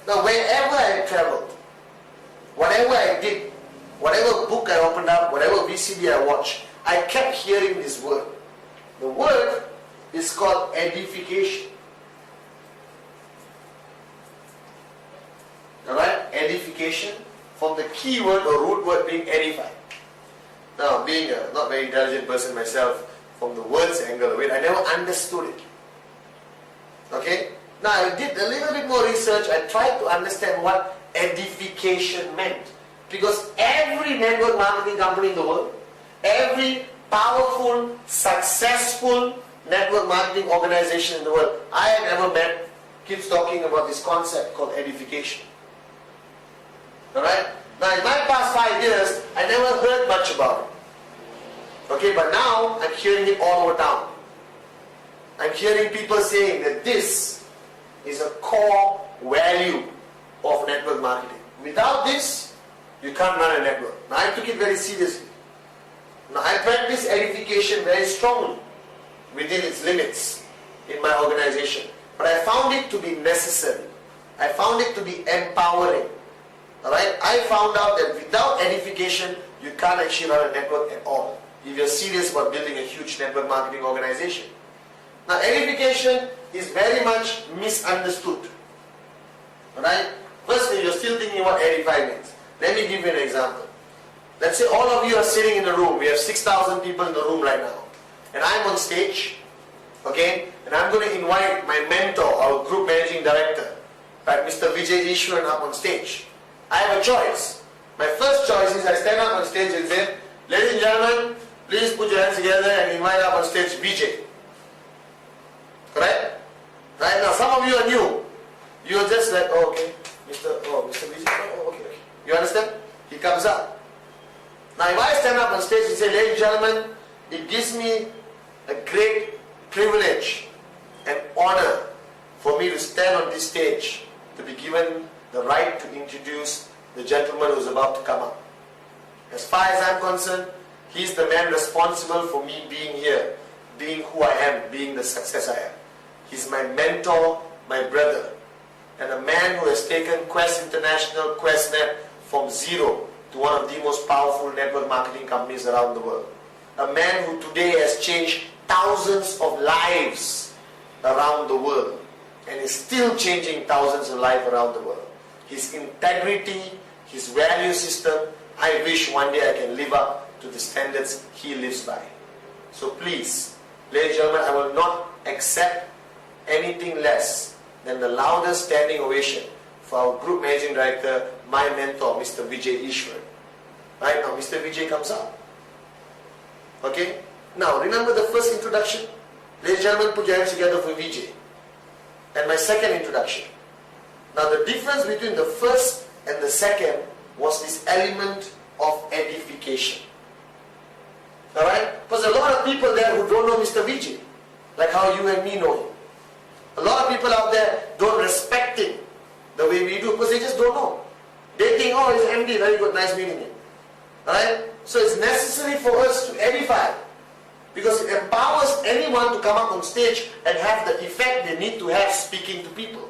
Now, wherever I traveled, whatever I did, whatever book I opened up, whatever VCD I watched, I kept hearing this word. The word is called edification. Alright? Edification, from the key word or root word being edify. Now, being a not very intelligent person myself, from the words angle of it, I never understood it. Okay? Now, I did a little bit more research. I tried to understand what edification meant. Because every network marketing company in the world, every powerful, successful network marketing organization in the world I have ever met keeps talking about this concept called edification. Alright? Now, in my past 5 years, I never heard much about it. Okay, but now I'm hearing it all over town. I'm hearing people saying that this is a core value of network marketing. Without this, you can't run a network. Now, I took it very seriously. Now, I practice edification very strongly within its limits in my organization. But I found it to be necessary. I found it to be empowering. Alright? I found out that without edification, you can't actually run a network at all, if you're serious about building a huge network marketing organization. Now, edification is very much misunderstood. Alright? Firstly, you're still thinking what edify means. Let me give you an example. Let's say all of you are sitting in a room. We have 6,000 people in the room right now. And I'm on stage. Okay? And I'm going to invite my mentor, our group managing director, right, Mr. Vijay Ishwaran, up on stage. I have a choice. My first choice is I stand up on stage and say, ladies and gentlemen, please put your hands together and invite up on stage Vijay. Correct? Right now, some of you are new. You're just like, oh, okay, Mr. Vijay, oh, okay. You understand? He comes up. Now, if I stand up on stage and say, ladies and gentlemen, it gives me a great privilege and honor for me to stand on this stage to be given the right to introduce the gentleman who's about to come up. As far as I'm concerned, he's the man responsible for me being here, being who I am, being the success I am. He's my mentor, my brother, and a man who has taken Quest International, QuestNet from zero to one of the most powerful network marketing companies around the world. A man who today has changed thousands of lives around the world and is still changing thousands of lives around the world. His integrity, his value system, I wish one day I can live up to the standards he lives by. So please, ladies and gentlemen, I will not accept anything less than the loudest standing ovation for our group managing director, my mentor, Mr. Vijay Ishwaran. Right now, Mr. Vijay comes up. Okay? Now, remember the first introduction? Ladies and gentlemen, put your hands together for Vijay. And my second introduction. Now, the difference between the first and the second was this element of edification. Alright? Because a lot of people there who don't know Mr. Vijay, like how you and me know him. A lot of people out there don't respect him the way we do because they just don't know. They think, oh, he's MD, very good, nice meeting him. Alright? So it's necessary for us to edify, because it empowers anyone to come up on stage and have the effect they need to have speaking to people.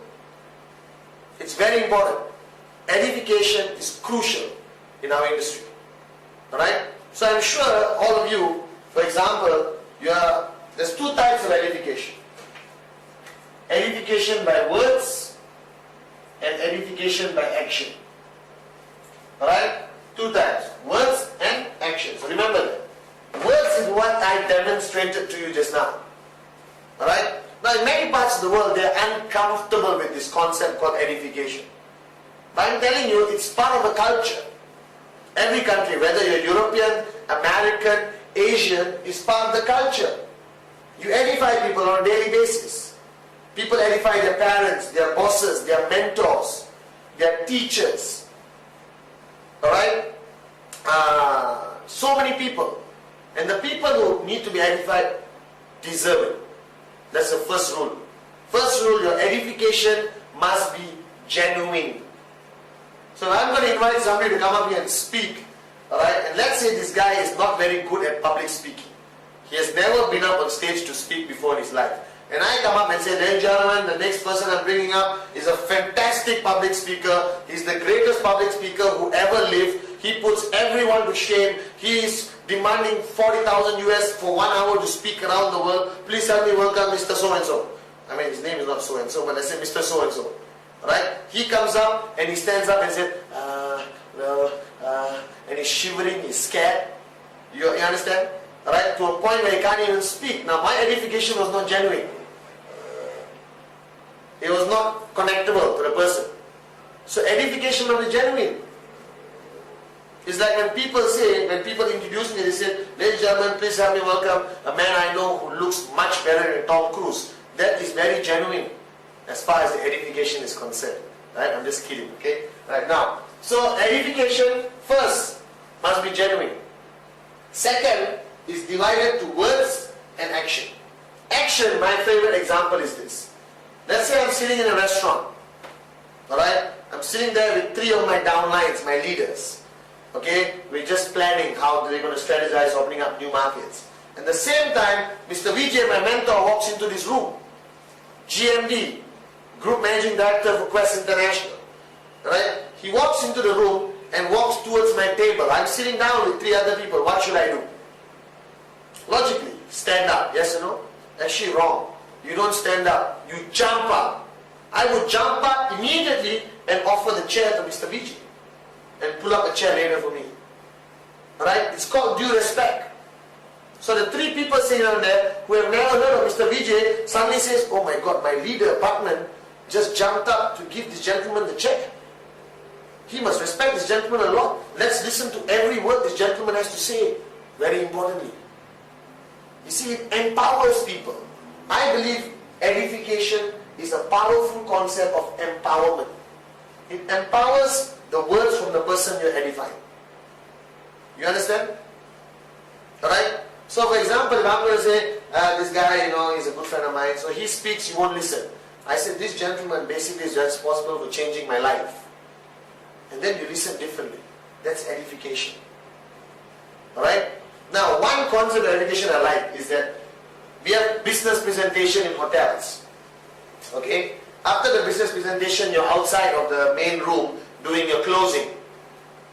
It's very important. Edification is crucial in our industry. Alright? So I'm sure all of you, for example, there's two types of edification. Edification by words and edification by action. Alright? Two types. Words and action. So remember that. Words is what I demonstrated to you just now. Alright? Now in many parts of the world, they are uncomfortable with this concept called edification. But I'm telling you, it's part of the culture. Every country, whether you're European, American, Asian, is part of the culture. You edify people on a daily basis. People edify their parents, their bosses, their mentors, their teachers. Alright? So many people. And the people who need to be edified deserve it. That's the first rule. First rule, your edification must be genuine. So I'm going to invite somebody to come up here and speak. Alright? And let's say this guy is not very good at public speaking. He has never been up on stage to speak before in his life. And I come up and say, ladies and gentlemen, the next person I'm bringing up is a fantastic public speaker. He's the greatest public speaker who ever lived. He puts everyone to shame. He is demanding 40,000 US for 1 hour to speak around the world. Please help me welcome Mr. So-and-so. I mean, his name is not so-and-so, but let's say Mr. So-and-so. Right? He comes up and he stands up and says, and he's shivering, he's scared. You understand? Right? To a point where he can't even speak. Now, my edification was not genuine. It was not connectable to the person. So edification must be genuine. It's like when people say, when people introduce me, they say, ladies and gentlemen, please help me welcome a man I know who looks much better than Tom Cruise. That is very genuine as far as the edification is concerned. Right? I'm just kidding, okay? Right now. So edification first must be genuine. Second is divided to words and action. Action, my favorite example is this. Let's say I'm sitting in a restaurant. Alright? I'm sitting there with 3 of my downlines, my leaders. Okay? We're just planning how they're going to strategize opening up new markets. At the same time, Mr. Vijay, my mentor, walks into this room. GMD, Group Managing Director for Quest International. Right? He walks into the room and walks towards my table. I'm sitting down with 3 other people. What should I do? Logically, stand up. Yes or no? Actually wrong. You don't stand up. You jump up. I would jump up immediately and offer the chair to Mr. Vijay. And pull up a chair later for me. Alright? It's called due respect. So the 3 people sitting down there who have never heard of Mr. Vijay suddenly says, oh my God, my leader, Bachman, just jumped up to give this gentleman the chair. He must respect this gentleman a lot. Let's listen to every word this gentleman has to say. Very importantly. You see, it empowers people. I believe edification is a powerful concept of empowerment. It empowers the words from the person you're edifying. You understand? Alright? So for example, if I'm going to say, this guy, he's a good friend of mine, so he speaks, you won't listen. I said, this gentleman basically is responsible for changing my life. And then you listen differently. That's edification. Alright? Now, one concept of education I like is that we have business presentation in hotels. Okay? After the business presentation, you're outside of the main room doing your closing.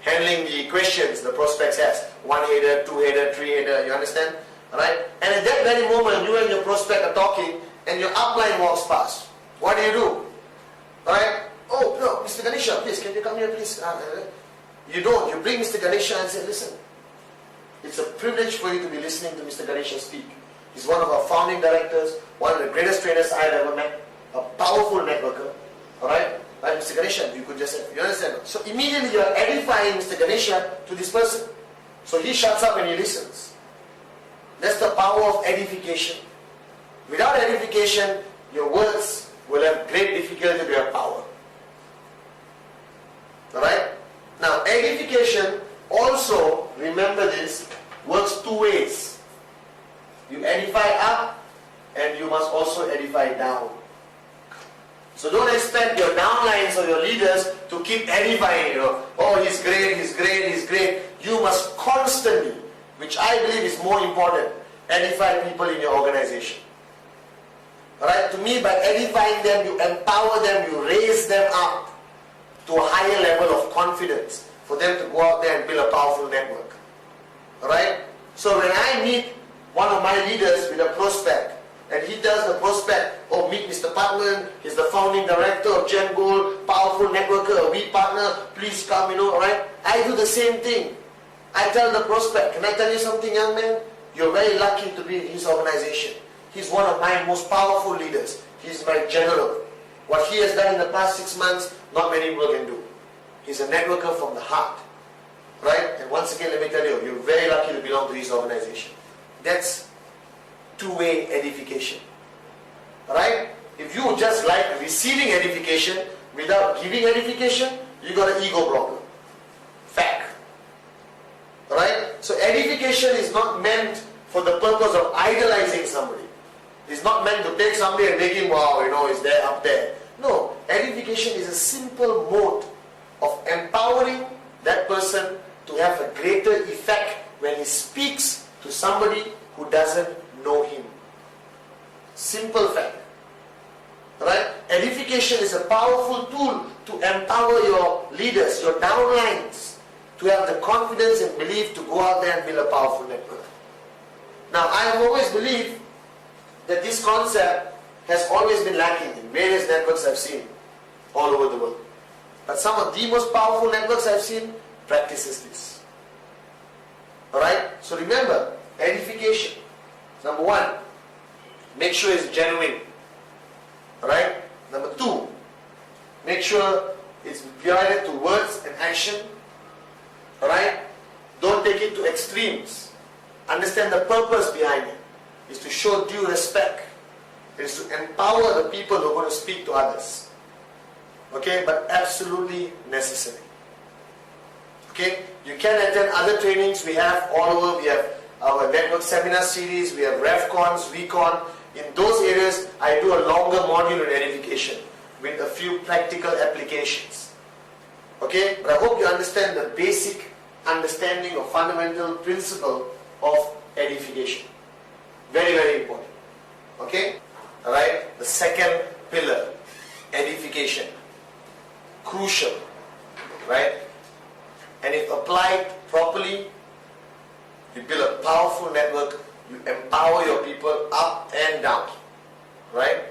Handling the questions the prospects ask. 1-header, 2-header, 3-header, you understand? Alright? And at that very moment, you and your prospect are talking and your upline walks past. What do? Alright? Oh, no, Mr. Ganesha, please, can you come here, please? You don't. You bring Mr. Ganesha and say, listen, it's a privilege for you to be listening to Mr. Ganesha speak. He's one of our founding directors, one of the greatest trainers I've ever met, a powerful networker. Alright? Right, Mr. Ganesha, you could just say, you understand? So immediately you are edifying Mr. Ganesha to this person. So he shuts up and he listens. That's the power of edification. Without edification, your words will have great difficulty to have power. Alright? Now, edification also, remember this, works 2 ways. You edify up and you must also edify down. So don't expect your downlines or your leaders to keep edifying, oh, he's great, he's great, he's great. You must constantly, which I believe is more important, edify people in your organization. Alright? To me, by edifying them, you empower them, you raise them up to a higher level of confidence for them to go out there and build a powerful network. Alright? So when I meet one of my leaders with a prospect, and he tells the prospect, oh, meet Mr. Patman, he's the founding director of Gen Gold, powerful networker, we partner, please come, alright? I do the same thing. I tell the prospect, can I tell you something, young man? You're very lucky to be in his organization. He's one of my most powerful leaders. He's my general. What he has done in the past 6 months, not many people can do. He's a networker from the heart. Right? And once again, let me tell you, you're very lucky to belong to his organization. That's two-way edification. Alright? If you just like receiving edification without giving edification, you got an ego problem. Fact. Alright? So edification is not meant for the purpose of idolizing somebody. It's not meant to take somebody and make him, wow, he's there, up there. No. Edification is a simple mode of empowering that person to have a greater effect when he speaks to somebody who doesn't know him. Simple fact. Right? Edification is a powerful tool to empower your leaders, your downlines, to have the confidence and belief to go out there and build a powerful network. Now, I have always believed that this concept has always been lacking in various networks I've seen all over the world. But some of the most powerful networks I've seen practices this. Alright? So remember, edification. Number one, make sure it's genuine. Alright? Number two, make sure it's guided to words and action. Alright? Don't take it to extremes. Understand the purpose behind it. It's to show due respect. It is to empower the people who are going to speak to others. Okay? But absolutely necessary. Okay? You can attend other trainings we have all over. We have our network seminar series, we have RevCons, VCon. In those areas, I do a longer module on edification with a few practical applications. Okay? But I hope you understand the basic understanding or fundamental principle of edification. Very, very important. Okay? Alright? The second pillar, edification. Crucial. Right? And if applied properly, you build a powerful network, you empower your people up and down. Right?